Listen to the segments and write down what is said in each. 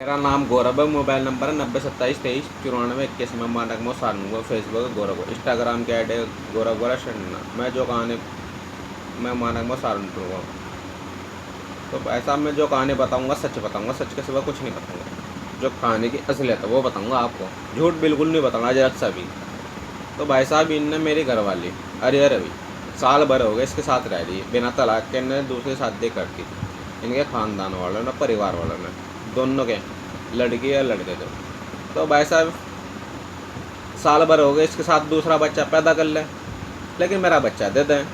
मेरा नाम गौरव है। मोबाइल नंबर है 9027239421। मैं मानक में सारूंगा। फेसबुक है गौरव, इंस्टाग्राम की आईडी है गौरव गोरा शन्ना। मैं जो कहानी मैं मानक में सारूंगा। तो ऐसा मैं जो कहानी बताऊंगा सच बताऊंगा, सच के सिवा कुछ नहीं बताऊंगा। जो कहानी की असलियत है वो बताऊंगा आपको, झूठ बिल्कुल नहीं बताऊंगा आज सा भी। तो भाई साहब, इनने मेरी घर वाली अरे रवि साल भर हो गए इसके साथ रह रही है बिना तलाक के। ने दूसरी शादी करती इनके ख़ानदान वालों ने, परिवार वालों ने, दोनों के, लड़की या लड़के थे। तो भाई साहब, साल भर हो गए इसके साथ दूसरा बच्चा पैदा कर ले, लेकिन मेरा बच्चा दे दें।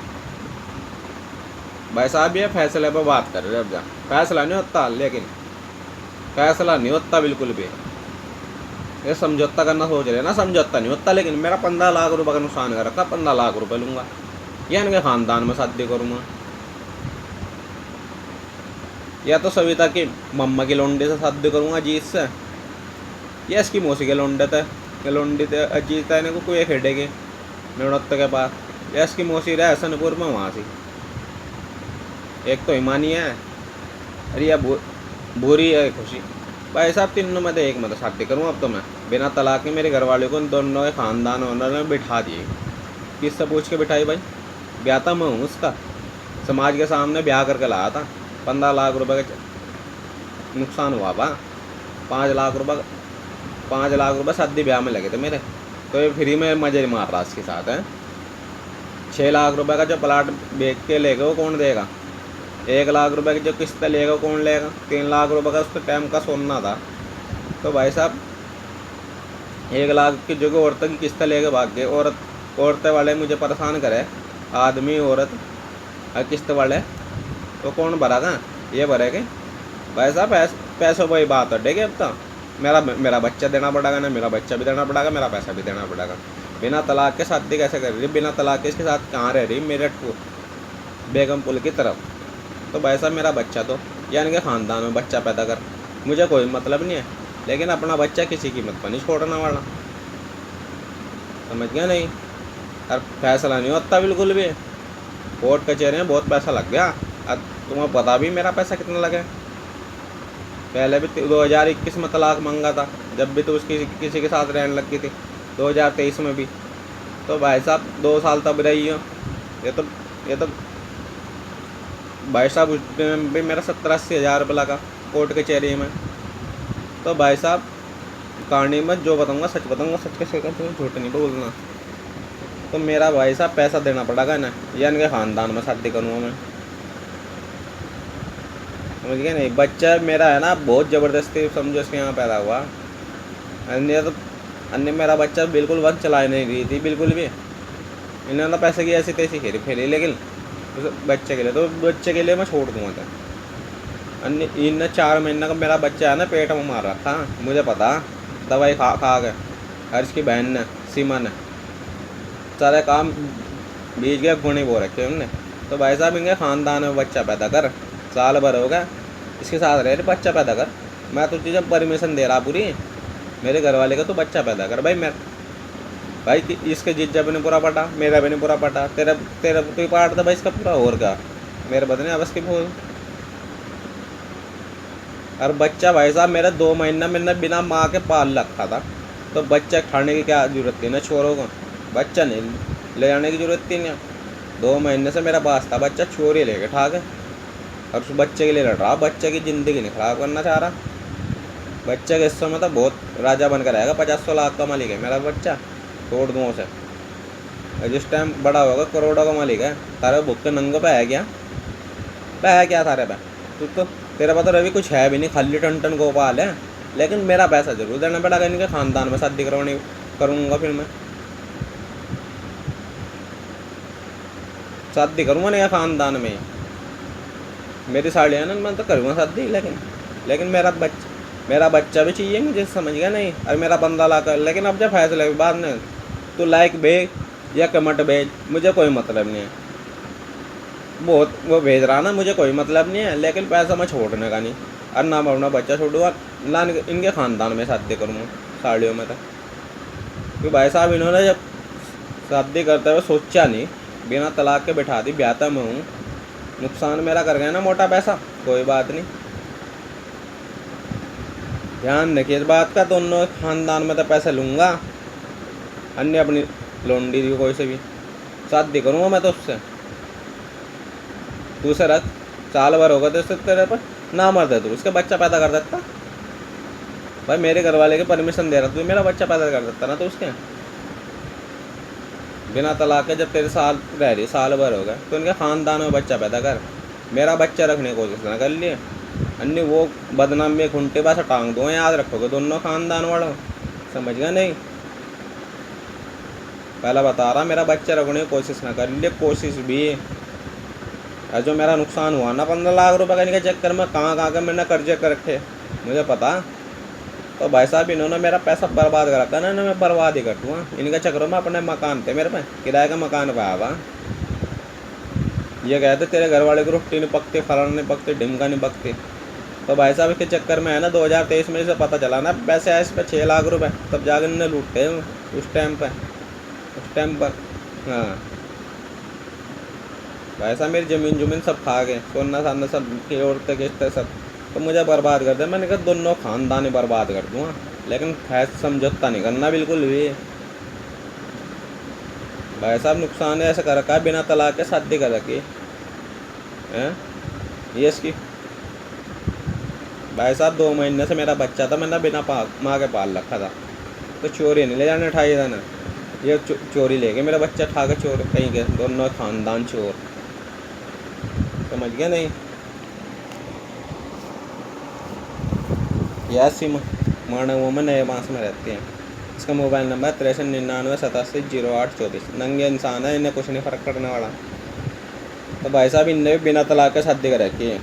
भाई साहब ये फैसले पर बात कर रहे हैं। अब जा फैसला नहीं होता, लेकिन फैसला नहीं होता बिल्कुल भी। ये समझौता करना सोच रहे हैं ना, समझौता नहीं होता। लेकिन मेरा 15 लाख रुपए का नुकसान कर रखा, 15 लाख रुपए लूँगा या इनके ख़ानदान में शादी करूँगा, या तो सविता की मम्मा की लौंडे से शादी करूँगा अजीत से, या इसकी मौसी के लौंडे थे लौंडी थे अजीत है इन्हें को कोई खेडेगी नौड़त्त के पास, या इसकी मौसी रहे हसनपुर में वहाँ से। एक तो ईमानी है, अरे या बुरी है खुशी। भाई साहब तीनों में तो एक में तो शादी करूँ अब तो मैं बिना तलाक के। मेरे घर वाले को दोनों के ख़ानदान उन्होंने बिठा दिए। किससे पूछ के बिठाई भाई? ब्याह था मैं हूँ उसका, समाज के सामने ब्याह करके लाया था। 15 लाख रुपए का नुकसान हुआ बा। 5 लाख रुपए शादी ब्याह में लगे थे मेरे। तो ये फ्री में मजे मार रहा इसके साथ है। 6 लाख रुपए का जो प्लाट बेच के लेगा वो कौन देगा? 1 लाख रुपए की जो किस्त लेगा कौन लेगा? 3 लाख रुपए का उसके टाइम का सोना था। तो भाई साहब 1 लाख की जगह औरतों की किस्त लेके भाग गए। औरतें वाले मुझे परेशान करे, आदमी औरत और किस्त वाले, तो कौन भरेगा? ये भरेगे? भाई साहब पैसों पर ही बात हटेगी अब तो। मेरा बच्चा देना पड़ेगा ना, मेरा बच्चा भी देना पड़ेगा, मेरा पैसा भी देना पड़ेगा। बिना तलाक के शादी कैसे कर रही? बिना तलाक के इसके साथ कहाँ रह रही? मेरठ बेगम पुल की तरफ। तो भाई साहब मेरा बच्चा तो यानी कि ख़ानदान में बच्चा पैदा कर, मुझे कोई मतलब नहीं है, लेकिन अपना बच्चा किसी कीमत पर नहीं छोड़ने वाला। समझ गया नहीं? और फैसला नहीं होता बिल्कुल भी। कोर्ट कचहरी में बहुत पैसा लग गया। अब तुम्हें पता भी मेरा पैसा कितना लगे। पहले भी 2021 में तलाक मांगा था, जब भी तो उसकी किसी के साथ रहने लगी थी। 2023 में भी। तो भाई साहब 2 साल तब रही हो। ये तो भाई साहब उस टाइम भी मेरा 70-80 हज़ार रुपये लगा कोर्ट कचहरी में। तो भाई साहब कहानी में जो बताऊँगा सच बताऊँगा, सच के सिवा झूठ नहीं बोलना। तो मेरा भाई साहब पैसा देना पड़ेगा ना, या इनके ख़ानदान में शादी करूँगा मैं। समझ गए नहीं? बच्चा मेरा है ना बहुत ज़बरदस्ती समझो इसके यहाँ पैदा हुआ। अन्य मेरा बच्चा बिल्कुल वक्त चला नहीं रही थी बिल्कुल भी। इन्होंने पैसे की ऐसी तैसी खेली फेरी, लेकिन उस बच्चे के लिए, तो बच्चे के लिए मैं छोड़ दूँगा था। अन्य इन 4 महीने का मेरा बच्चा है ना पेट में मार रखा, मुझे पता। दवाई खा खा के हर्ष की बहन ने, सीमा ने, सारे काम बीच गए गुणी बो रखे उनने। तो भाई साहब इनके ख़ानदान में बच्चा पैदा कर, साल भर हो गया इसके साथ रह, बच्चा पैदा कर। मैं तुझे जब परमिशन दे रहा पूरी मेरे घर वाले का, तो बच्चा पैदा कर भाई इसके जीजा भी नहीं पूरा पटा, मेरा भी नहीं पूरा पटा, तेरा तो पार्ट था भाई इसका पूरा। और क्या मेरे बदने अब इसकी भूल। और बच्चा भाई साहब मेरा 2 महीना मैंने बिना माँ के पाल रखा था। तो बच्चा खाने की क्या जरूरत थी ना छोरों को? बच्चा नहीं ले जाने की जरूरत थी ना। 2 महीने से मेरा पास था बच्चा, चोरी लेके ठा के। और उस बच्चे के लिए लड़ रहा, बच्चे की ज़िंदगी नहीं ख़राब करना चाह रहा। बच्चे के हिस्सों में तो बहुत राजा बनकर रहेगा, 50-100 लाख का मालिक है मेरा बच्चा, छोड़ दूँ उसे। जिस टाइम बड़ा होगा करोड़ों का मालिक है। तारे भुख के नंगों पे है क्या? तारे पे तू तो, तेरे पास तो रवि कुछ है भी नहीं, खाली टन गोपाल है। लेकिन मेरा पैसा जरूर देना पड़ेगा। इनके ख़ानदान में शादी करवानी करूँगा, फिर मैं शादी करूँगा नहीं ख़ानदान में। मेरी साड़ी है ना, मैं तो करूँगा शादी, लेकिन मेरा बच्चा भी चाहिए मुझे। समझ गया नहीं? और मेरा 15 लाख। लेकिन अब जब फैसले के बाद में तू लाइक भेज या कमेंट भेज, मुझे कोई मतलब नहीं है। वो भेज रहा ना, मुझे कोई मतलब नहीं है, लेकिन पैसा मैं छोड़ने का नहीं। और ना मैं अपना बच्चा छोड़ूंगा, ना इनके ख़ानदान में शादी करूँगा साड़ियों में। तो क्योंकि भाई साहब इन्होंने जब शादी करते हुए सोचा नहीं, बिना तलाक के बिठा दी, ब्याहता मैं हूँ, नुकसान मेरा कर गया ना मोटा पैसा। कोई बात नहीं, ध्यान रखिए इस बात का, दोनों खानदान में तो पैसे लूँगा, अन्य अपनी लौंडी की कोई से भी शादी करूँगा मैं तो उससे। तू से रख, साल भर होगा तो उससे तेरे पर ना मर दे, तू उसका बच्चा पैदा कर देता। भाई मेरे घर वाले के परमिशन दे रहा, तू मेरा बच्चा पैदा कर देता ना तो उसके बिना तलाक के। जब तेरे साल रह रही, साल भर हो गए, तो उनके ख़ानदान में बच्चा पैदा कर, मेरा बच्चा रखने की कोशिश ना कर लिए। अन्य वो बदनाम में घुंटे बस टांग दो, याद रखोगे दोनों ख़ानदान वालों, समझ गया नहीं। पहला बता रहा, मेरा बच्चा रखने की कोशिश ना कर लिए, कोशिश भी। और जो मेरा नुकसान हुआ ना 15 लाख रुपए का, इनके चक्कर में कहाँ कहाँ के मैंने कर्जे कर रखे मुझे पता। तो भाई साहब इन्होंने मेरा पैसा बर्बाद कर रखा ना, मैं बर्बाद ही कर दूँगा इनके चक्करों में। अपने मकान थे मेरे पे, किराए का मकान पाया हुआ, ये कहते तेरे घर वाले की रोटी नहीं पकती, फलाना नहीं पकती, ढिमका नहीं पकती। तो भाई साहब इसके चक्कर में है ना 2023 में से पता चला ना पैसे आए इस पर 6 लाख रुपए, तब जाकर इन्हें लूटते उस टाइम पर। हाँ भाई साहब मेरी ज़मीन सब खा गए, सोना सामने सब की औरतें किस्तें सब, तो मुझे बर्बाद कर दे। मैंने कहा दोनों खानदान ही बर्बाद कर दूँगा, लेकिन खैर समझौता नहीं करना बिल्कुल भी। भाई साहब नुकसान ऐसा कर रखा है, बिना तलाक के शादी कर रखी है ये इसकी। भाई साहब 2 महीने से मेरा बच्चा था, मैंने बिना माँ के पाल रखा था, तो चोरी नहीं ले जाने उठाई था ना, ये चोरी ले गए मेरा बच्चा ठा के, चोर कहीं के दोनों खानदान चोर, समझ गया नहीं। यासी मानवों में नए मास में रहते हैं। इसका मोबाइल नंबर 6399870824। नंगे इंसान है, इन्हें कुछ नहीं फ़र्क पड़ने वाला। तो भाई साहब इनने भी बिना तलाक के शादी कर रखी है।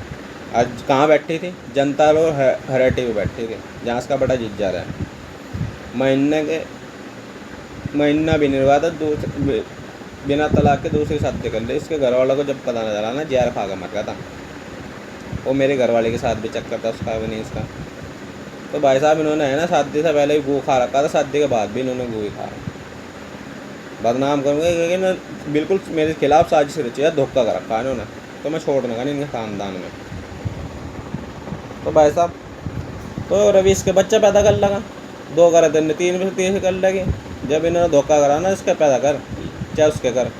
आज कहाँ बैठी थी, जनता लोग हरेटी में बैठी थी, जहाँ इसका बड़ा जीजा रहा है। महीना भी नहीं हुआ था बिना तलाक के दूसरी शादी कर ली। इसके घर वालों को जब पता न चला ना, जहर खा कर मर गया था वो। मेरे घर वाले के साथ भी चक्कर था उसका भी नहीं इसका। तो भाई साहब इन्होंने है ना शादी से पहले भी गू खा रखा था, शादी के बाद भी इन्होंने गू ही खा, बदनाम करूँगा, लेकिन बिल्कुल मेरे खिलाफ साजिश रची है, धोखा कर रखा है इन्होंने, तो मैं छोड़ दूँगा नहीं इनके ख़ानदान में। तो भाई साहब तो रवि इसके बच्चा पैदा कर लगा, 2 कर देने 3 में से 3 कर लगी। जब इन्होंने धोखा करा ना, इसका पैदा कर चाहे उसके कर,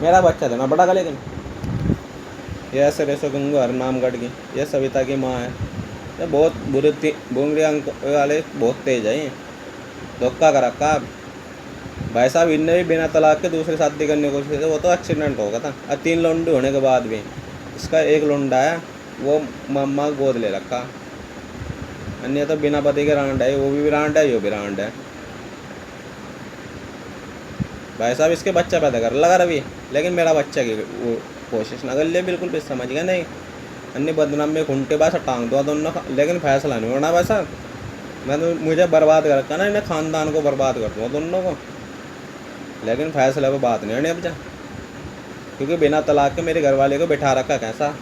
मेरा बच्चा देना बड़ा का। लेकिन ये ऐसे रेसो गंगू हर नामगढ़ की, ये सविता की माँ है, ये बहुत बुरे बुंगड़ी अंक वाले, बहुत तेज है, धोखा कर रखा। भाई साहब इनने भी बिना तलाक के दूसरी शादी करने की कोशिश की, वो तो एक्सीडेंट हो गया था। और 3 लौंडे होने के बाद भी इसका एक लौंडा है, वो मम्मा गोद ले रखा। अन्य तो बिना पति के रांड है, वो भी रांड है, ये भी रांड है। भाई साहब इसके बच्चा पैदा कर लगा रवि, लेकिन मेरा बच्चा की वो कोशिश ना कर ले बिल्कुल भी, समझ गया नहीं। अन्य बदनाम में घुंटे बस टांग दो दोनों, लेकिन फैसला नहीं होना वैसा। मैं तो मुझे बर्बाद कर रखा ना, इन्हें ख़ानदान को बर्बाद कर दूँगा दोनों को, लेकिन फैसले पर बात नहीं आनी अब जा। क्योंकि बिना तलाक के मेरे घर वाले को बिठा रखा, कैसा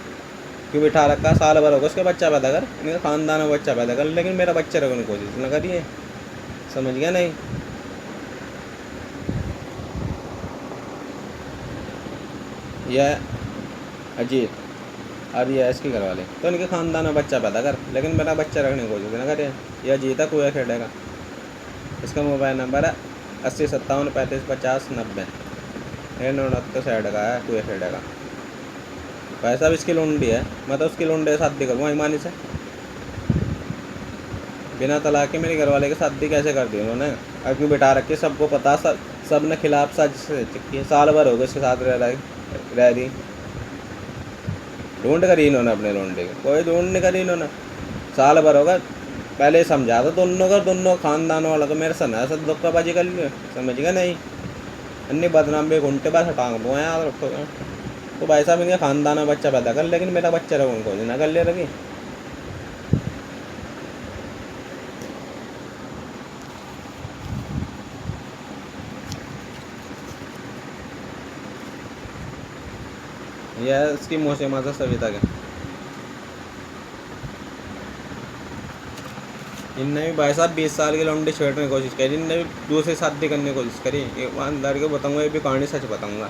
क्यों बिठा रखा, साल भर होगा उसके बच्चा पैदा कर, इनका ख़ानदान में बच्चा पैदा कर, लेकिन मेरा बच्चा रखने की कोशिश ना करिए, समझ गया नहीं। यह अजीत और ये इसके घर वाले, तो इनके ख़ानदान में बच्चा पैदा कर, लेकिन मेरा बच्चा रखने की कोशिश ना करिए। यह अजीत है, कुएँ खेड़ेगा। इसका मोबाइल नंबर है 8057355090। 69 साइड का है, कुएँ खेड़ेगा। भाई साहब इसकी लुंडी है, मैं तो उसकी लुंडे शादी करूँगा ईमानी से। बिना तलाक के मेरे घर वाले की शादी कैसे कर दी उन्होंने, अब क्यों बिठा रखी, सबको पता, सब ने खिलाफ साजिश की। साल भर हो गए उसके साथ रह रही, ढूंढ करी इन्होंने अपने लौंडे की, कोई ढूंढ नहीं करी इन्होंने। साल भर होगा, पहले ही समझा था दोनों का, दोनों खानदान वालों को मेरे सना सब धोखाबाजी कर लिया, समझ गया नहीं। अन्य बदनाम भी घंटे बाद हटांग दो याद रखो। तो भाई साहब इनके ख़ानदान में बच्चा पैदा कर, लेकिन मेरा बच्चा रहो उनको ना कर ले रवि। यह इसकी मोसे माता सविता के, इनने भी भाई साहब 20 साल की लौंडी छेड़ने की कोशिश करी, इनने भी दूसरी शादी करने की कोशिश करी। ईमानदारी को बताऊंगा, ये भी कहानी सच बताऊंगा।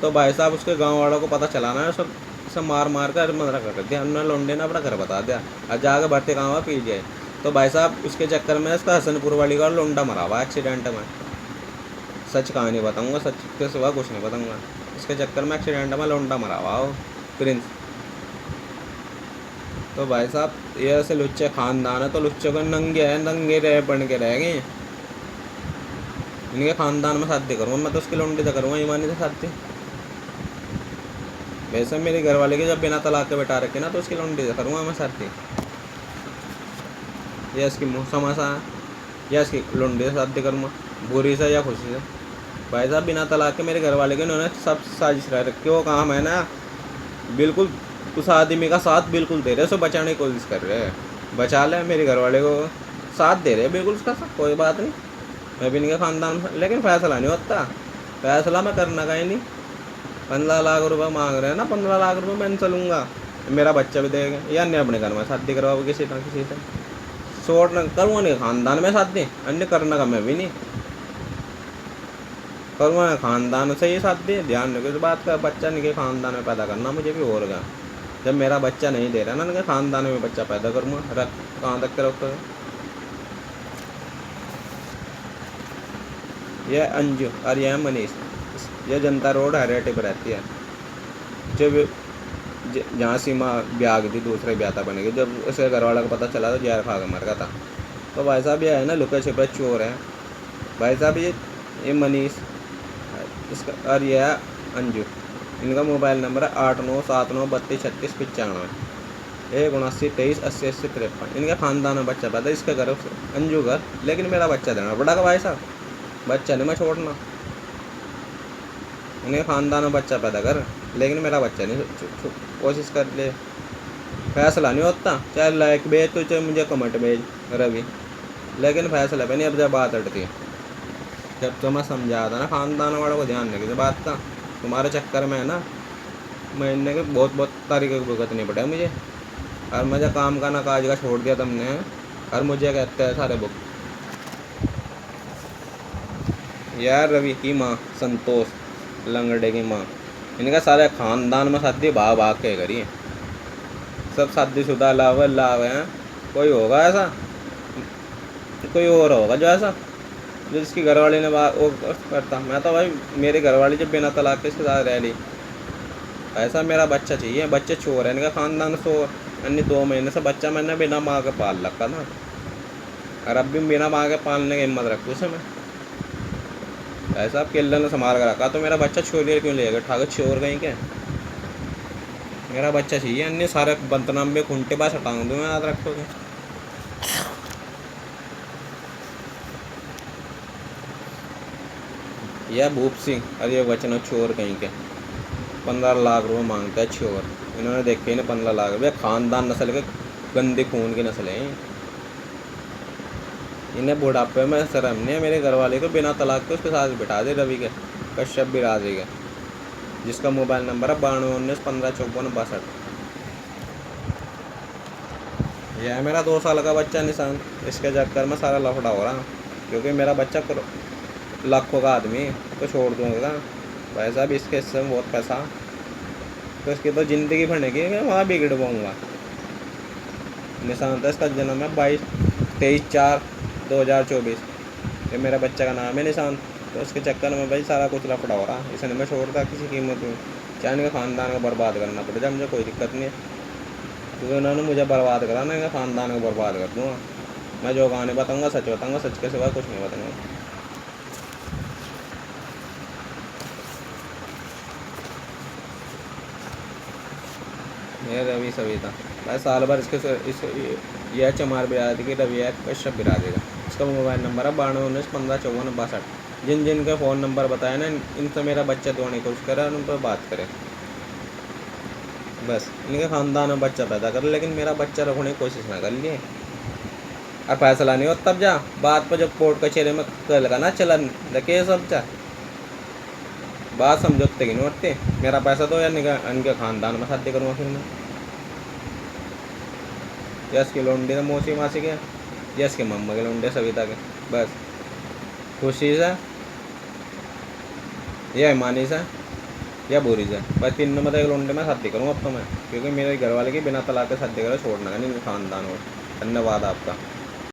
तो भाई साहब उसके गांव वालों को पता चला ना, सब मार कर मदरा कर दिया, उन्होंने लौंडे ने अपना घर बता दिया, और जाकर भरते गाँव पी जाए। तो भाई साहब उसके चक्कर में इसका हसनपुर वाली का लौंडा मरा हुआ एक्सीडेंट में। सच कहानी बताऊंगा, सच के सिवा कुछ नहीं बताऊंगा। इसके चक्कर में एक्सीडेंट में लौंडा मरा हुआ हो प्रिंस। तो भाई साहब ये ऐसे लुच्चे खानदान है, तो लुच्चे को नंगे है, नंगे रह बन के रह गए। इनके खानदान में शादी करूँगा मैं तो उसकी लौंडी से करूँगा, ईमानी से शादी। वैसे मेरे घर वाले के जब बिना तलाक के बैठा रखे ना तो उसकी लौंडी से करूँगा मैं शादी। या इसकी मुँह समासा है, या इसकी लौंडी से शादी करूँगा, बुरी से या खुशी से। भाई साहब बिना तलाक के मेरे घर वाले के इन्होंने सब साजिश रह रखी। वो काम है ना, बिल्कुल उस आदमी का साथ बिल्कुल दे रहे, उसे बचाने की कोशिश कर रहे हैं। बचा ले, मेरे घर वाले को साथ दे रहे बिल्कुल उसका सब, कोई बात नहीं। मैं भी इनके ख़ानदान में, लेकिन फैसला नहीं होता। फैसला मैं करना का ही नहीं। 15 लाख रुपये मांग रहे हैं ना, 15 लाख रुपये मैं इनसे लूँगा, मेरा बच्चा भी देगा। या अन्य अपने घर में शादी करवाओ किसी तरह किसी से, शोट न करूँगा नहीं ख़ानदान में शादी, अन्य करने का मैं भी नहीं करूँगा। ख़ानदान से ही शादी, ध्यान रखो इस बात का। बच्चा इनके ख़ानदान में पैदा करना मुझे भी होगा। जब मेरा बच्चा नहीं दे रहा ना, इनके ख़ानदान में बच्चा पैदा करूँगा। रख कहाँ तक के रखो। यह अंजू और यह मनीष, यह जनता रोड हरियाटी पर रहती है। जब जहाँ सीमा ब्याह गई थी, दूसरे ब्याह था बनेगी, जब उसके घर वाला को पता चला तो जहर खा के मर गया था। तो भाई साहब ये है ना लुके छिपे चोर है भाई साहब। ये मनीष इसका और यह है अंजू। इनका मोबाइल नंबर है 8979323695 17923808053। इनके ख़ानदान में बच्चा पैदा, इसका घर अंजू घर, लेकिन मेरा बच्चा देना बड़ा का भाई साहब। बच्चा नहीं मैं छोड़ना, इनके ख़ानदान में बच्चा पैदा कर, लेकिन मेरा बच्चा नहीं। कोशिश कर ले, फैसला नहीं होता। चाहे लाइक भेज तो चाहे मुझे कमेंट भेज रवि, लेकिन फैसला पे नहीं। अब जब बात अटती, जब तो मैं समझा था ना ख़ानदान वालों को ध्यान रखिए बात का। तुम्हारे चक्कर में है ना महीने के बहुत तारीख को भुगतनी पड़े मुझे। और मुझे काम का ना काज का छोड़ दिया तुमने, और मुझे कहते हैं सारे बुक। यार रवि की माँ संतोष लंगड़े की माँ, इनका सारे ख़ानदान में शादी भाग भाग के करिए। सब शादीशुदा लाभ हैं। कोई होगा ऐसा, कोई और होगा जो ऐसा, जो जिसकी घरवाली ने वो करता। मैं तो भाई मेरे घरवाली जब बिना तलाक के इसके साथ रह ली। ऐसा मेरा बच्चा चाहिए। बच्चे चोर है, इनका ख़ानदान चोर। अन्य 2 महीने से बच्चा मैंने बिना माँ के पाल रखा था, और अब भी बिना माँ के पालने की हिम्मत रखूँ उसे मैं। ऐसा किल्ला ने संभाल कर रखा, तो मेरा बच्चा चोरी क्यों लेगा ठाकर चोर कहीं के। मेरा बच्चा चाहिए, अन्य सारे बदनाम भी खूंटे पास हटाऊँ दूँ मैं, याद रखोगे। यह भूप सिंह और ये वचन चोर कहीं के 15 लाख रुपये मांगता है चोर। इन्होंने देखे ना 15 लाख रुपये। ख़ानदान नस्ल के गंदे खून की नस्ल हैं। इन्हें बुढ़ापे में शर्म नहीं है। मेरे घर वाले को बिना तलाक के उसके साथ बिठा दे रवि के कश्यप बिरादरी के, जिसका मोबाइल नंबर है 9219155462। यह है मेरा 2 साल का बच्चा निशान। इसके चक्कर में सारा लफड़ा हो रहा, क्योंकि मेरा बच्चा लाखों का आदमी तो छोड़ दूँगा भाई साहब। इसके हिस्से में बहुत पैसा, तो इसकी तो ज़िंदगी बनेगी, मैं वहाँ बिगड़ पाऊँगा। निशान था इसका जन्म है 23/4/2024। ये मेरा बच्चा का नाम है निशान। तो उसके चक्कर में भाई सारा कुछ लफड़ा हो रहा। इसने मैं छोड़ता किसी कीमत में, चाहे इनके ख़ानदान को बर्बाद करना पड़ जाए, मुझे कोई दिक्कत नहीं है। क्योंकि उन्होंने मुझे बर्बाद करा ना, इनके ख़ानदान को बर्बाद कर दूँगा मैं। जो कहानी बताऊँगा सच बताऊँगा, सच के सिवा कुछ नहीं बताऊँगा। ये रवि सविता भाई साल भर यह चमार बिरादरी की रवि है कश्यप बिरादरी का। इसका मोबाइल नंबर है 9219155462। जिन के फ़ोन नंबर बताए ना, इनसे मेरा बच्चा दोने की कोशिश करे और उन पर बात करे। बस इनके ख़ानदान में बच्चा पैदा कर, लेकिन मेरा बच्चा रखने की कोशिश ना कर लिए। और फैसला नहीं हो तब जा बात पर, जब कोर्ट कचहरे में कल का ना चलन देखे सब जा बात समझौते की नहीं होती। मेरा पैसा दो या इनके ख़ानदान में शादी करूँगा फिर मैं। यस की लोंडी ने मौसी मासी के, यस के मम्मा के लोंडे सविता के, बस खुशी से या ईमानी से या बुरी से, बस 3 नंबर एक लोंडे में शादी करूँगा अब तो मैं। क्योंकि मेरे घर वाले की बिना तलाक के शादी करो छोड़ना नहीं ख़ानदान। और धन्यवाद आपका।